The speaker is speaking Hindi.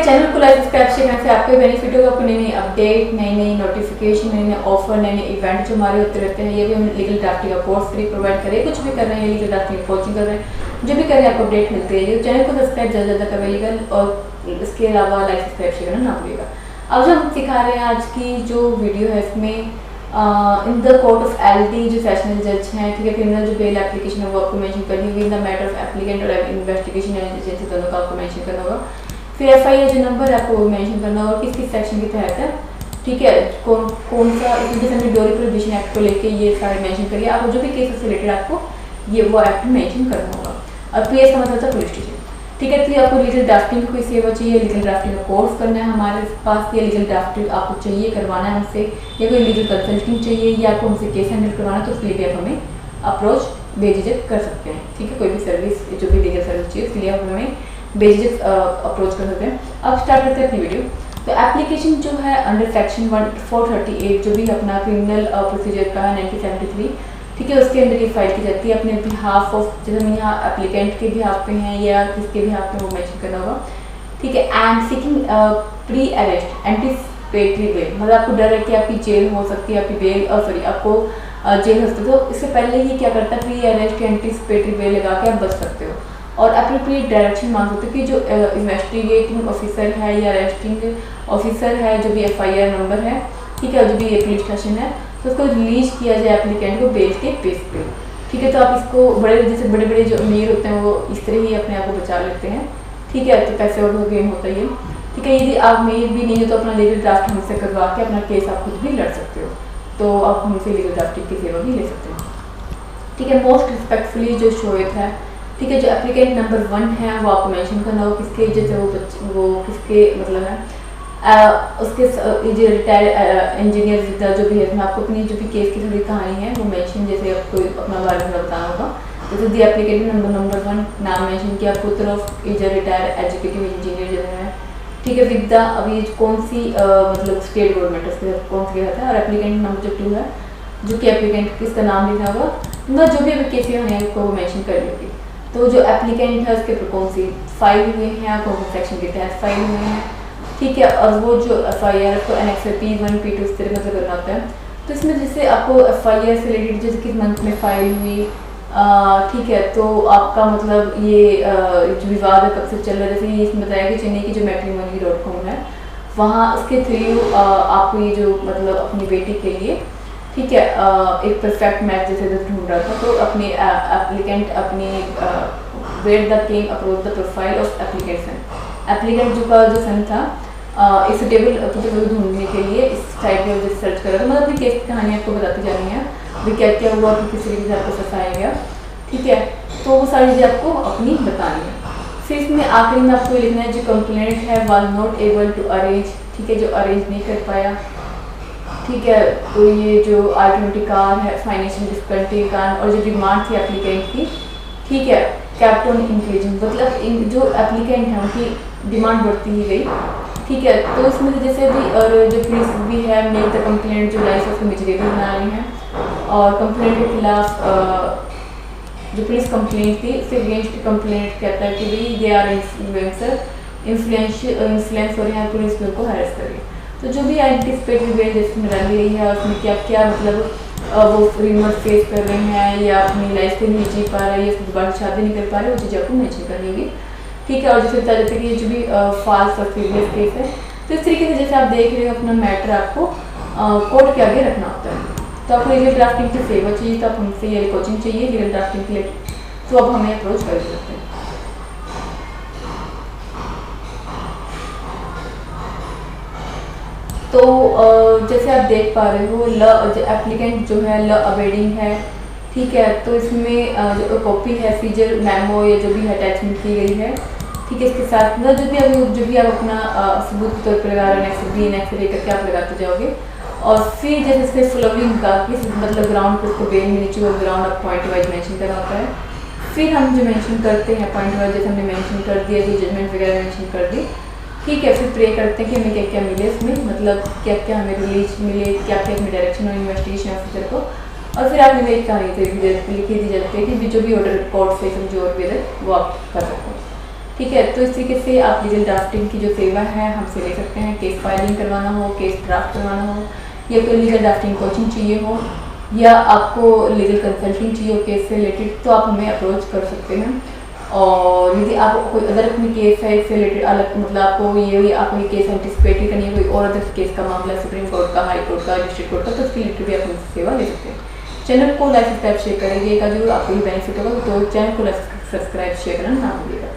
चैनल को लाइक सब्सक्राइब शेयर करने से आपको बेनिफिट होगा। आपको नई नई अपडेट, नई नई नोटिफिकेशन, नए नए ऑफर, नए नए इवेंट जो हमारे होते रहते हैं, ये भी हम लीगल ड्राफ्टिंग का कोर्स फ्री प्रोवाइड करें, कुछ भी कर रहे हैं लीगल ड्राफ्टिंग कोचिंग कर रहे हैं, जो भी कर रहे हैं आपको अपडेट मिलती है। चैनल को सब्सक्राइब ज़्यादा ज़्यादा करवाइएगा और इसके अलावा लाइक सब्सक्राइब शेयर करना ना भूलिएगा। अब जो हम सिखा रहे हैं आज की जो वीडियो है इसमें in the court of LD जो सेशनल जज हैं, ठीक है, क्रिमिनल जो बेल एप्लीकेशन है वो आपको मेंशन करनी होगी। In the matter of applicant और इन्वेस्टिगेशन एजेंसी दोनों का आपको मेंशन करना होगा। फिर एफआईआर जो नंबर है आपको मेंशन करना होगा, किस किस सेक्शन के तहत है, ठीक है, कौन सा, जैसे हमने ड्यूरी प्रोहिबिशन एक्ट को लेके ये सारे मेंशन करिए। आपको जो भी केस से रिलेटेड आपको ये वो एक्ट मेंशन करना होगा। और पीएस का मतलब था पुलिस स्टेशन, ठीक है। तो आपको लीगल ड्राफ्टिंग की कोई सेवा चाहिए, लीगल ड्राफ्टिंग का कोर्स करना है हमारे पास, या लीगल ड्राफ्टिंग आपको चाहिए करवाना है हमसे, या कोई लीगल कंसल्टिंग चाहिए, या आपको हमसे केस हैंडल करवाना, तो उसके लिए भी आप हमें अप्रोच बेझिझक कर सकते हैं, ठीक है। कोई भी सर्विस जो भी लीगल सर्विस चाहिए उसके लिए आप हमें बेझिझक अप्रोच कर सकते हैं। अब स्टार्ट करते हैं अपनी वीडियो। तो एप्लीकेशन जो है अंडर सेक्शन 438 जो भी अपना क्रिमिनल प्रोसीजर का है 1973, ठीक है, उसके अंदर ये फाइल की जाती है अपने बिहाफ ऑफ, जैसे हम यहाँ एप्लीकेंट के बिहाफ पे हैं या किसके बिहाफ पे वो मेंशन करना होगा, ठीक है। And seeking pre arrest anticipatory bail, मतलब आपको डर है कि आपकी जेल हो सकती है, आपकी बेल सॉरी आपको जेल हो सकती है, तो इससे पहले ही क्या करता है, प्री अरेस्ट एंटीसिपेटरी बेल लगा के आप बच सकते हो और अप्रोप्रिएट डायरेक्शन मांग सकते हो कि जो इन्वेस्टिगेटिंग ऑफिसर है या अरेस्टिंग ऑफिसर है, जो भी एफआईआर नंबर है, ठीक है, जो भी ये पुलिस स्टेशन है, तो उसको रिलीज किया जाए एप्लीकेंट को बेल के बेस पे, ठीक है। तो आप इसको बड़े जैसे बड़े बड़े जो अमीर होते हैं वो इस तरह ही अपने आप को बचा लेते हैं, ठीक है, तो पैसे और गेम होता है ये, ठीक है। यदि आप अमीर भी नहीं हो तो अपना लीगल ड्राफ्ट हमसे करवा के अपना केस आप खुद भी लड़ सकते हो, तो आप हमसे लीगल ड्राफ्टिंग की सेवा भी ले सकते हो, ठीक है। मोस्ट रिस्पेक्टफुली जो शोएत है, ठीक है, जो एप्लीकेंट नंबर 1 है वो आपको मेंशन करना हो, किसके जैसे वो किसके मतलब है उसके जो रिटायर्ड इंजीनियर जो भी है, मैं आपको अपनी जो भी केस की थोड़ी कहानी है वो मेंशन, जैसे आपको अपना बारे में बताना होगा। जैसे दी एप्लीकेंट नंबर 1 नाम मेंशन किया, पुत्र of is retired educative engineer जो है, ठीक है, विद द अभी कौन सी मतलब स्टेट गवर्नमेंट उसके कौन सी रहता है। और एप्लीकेंट नंबर जो 2 है, जो कि एप्लीकेंट किसका नाम लिखा होगा, मतलब जो भी अभी केस है उसको वो मेंशन कर होगी। तो जो एप्लीकेंट है उसके ऊपर कौन सी फाइल हुए हैं, कौन से सेक्शन के तहत फाइल हुए हैं, ठीक है। और वो जो एफआईआर को एनेक्स P1 P2 इस तरह मतलब करना होता है। तो इसमें जैसे आपको एफआईआर से रिलेटेड जैसे किस मंथ में फाइल हुई, ठीक है, तो आपका मतलब ये जो विवाद है कब से चल रहा है, जैसे ये इसमें बताया कि चेन्नई की जो matrimony.com है वहाँ उसके थ्रू आपको ये जो मतलब अपनी बेटी के लिए, ठीक है, एक परफेक्ट मैच जैसे ढूंढ रहा था, तो अपनी एप्लीकेंट अपनी where the king approach the profile of applicant जो का जो सन था इस टेबल ढूंढने के लिए इस टाइप में जैसे सर्च कर रहा था, मतलब अपनी केस की कहानी आपको बताती जा रही है भी क्या क्या हुआ, कि किस तरीके से आपको फंसाया गया, ठीक है। तो वो सारी चीज़ें आपको अपनी बतानी है। फिर इसमें आखिरी में आपको ये लिखना है जो कंप्लेंट है was not able to arrange, ठीक है, जो अरेंज नहीं कर पाया, ठीक है। तो ये जो I-20 कार है फाइनेंशियल डिफिकल्टी का, और जो डिमांड थी एप्लीकेंट की, ठीक है, कैप्टन इंक्रीजिंग, मतलब जो एप्लीकेंट है उनकी डिमांड बढ़ती ही गई, ठीक है। तो इसमें जैसे भी और जो पुलिस भी है मेक द कंप्लेंट जो लाइफ उसको मिजरेबल बना रही हैं, और कंप्लेंट के खिलाफ जो पुलिस कंप्लेंट थी उससे अगेंस्ट कंप्लेंट कहता है कि भाई दे आर इन्फ्लुएंस हो रहे हैं, पुलिस उनको हैरेस कर रही है। तो जो भी एंटीसिपेटरी बेल जिसमें डाली गई है उसमें क्या क्या मतलब वो रिमोट फेस कर रहे हैं या अपनी लाइफ को नहीं जी पा रहे हैं या दोबारा शादी नहीं कर पा रहे, वो चीज़ आपको मेंशन करनी होगी, ठीक है। और जैसे बता देते कि जो भी फाल्स और फीडलेस केस है, तो इस तरीके से जैसे आप देख रहे हो अपना मैटर आपको कोर्ट के आगे रखना होता है। तो आपको लीगल ड्राफ्टिंग की सेवा चाहिए तो आप हमसे ये कोचिंग चाहिए लीगल ड्राफ्टिंग के लिए, तो आप हमें अप्रोच कर सकते हैं। तो जैसे आप देख पा रहे हो जो एप्लीकेंट जो है ल अबेडिंग है, ठीक है। तो इसमें जो कॉपी है फीचर मेमो या जो भी अटैचमेंट की गई है, ठीक है, इसके साथ मतलब जो भी आप अपना सबूत के तौर पर लगा रहे हैं नेक्स्ट बी करके आप लगाते जाओगे। और फिर जैसे इसके फॉलोइंग का किस मतलब ग्राउंड पर उसको बेल मिलनी चाहिए, ग्राउंड आप पॉइंट वाइज मेंशन करना होता है। फिर हम जो मेंशन करते हैं पॉइंट वाइज, जैसे हमने मेंशन कर दिया जो जजमेंट वगैरह मेंशन कर दी, ठीक है। फिर प्रे करते हैं कि हमें क्या क्या मिले इसमें, मतलब क्या क्या हमें रिलीज मिले, क्या क्या हमें डायरेक्शन और इन्वेस्टिगेशन ऑफिसर को, और फिर आप हमें एक कहानी से लिखी दी जाती है कि जो भी ऑर्डर कोर्ट से समझो और वो आप कर सकते हो। ठीक है। तो इस तरीके से आप लीगल ड्राफ्टिंग की जो सेवा है हमसे ले सकते हैं। केस फाइलिंग करवाना हो, केस ड्राफ्ट करवाना हो, या कोई लीगल ड्राफ्टिंग कोचिंग चाहिए हो, या आपको लीगल कंसल्टिंग चाहिए हो केस से रिलेटेड, तो आप हमें अप्रोच कर सकते हैं। और यदि आप कोई अदर अपनी केस है इससे रिलेटेड अलग, मतलब आपको आपको ये केस एंटिसिपेट करनी है, कोई और अदर केस का मामला सुप्रीम कोर्ट का, हाई कोर्ट का, डिस्ट्रिक्ट कोर्ट का, तो उसके रिलेटेड भी आप हमसे सेवा ले सकते हैं। चैनल को लाइक सब्सक्राइब शेयर करेंगे, जरूर आपको भी बेनिफिट होगा, तो चैनल को लाइक सब्सक्राइब शेयर करना ना भूलिएगा।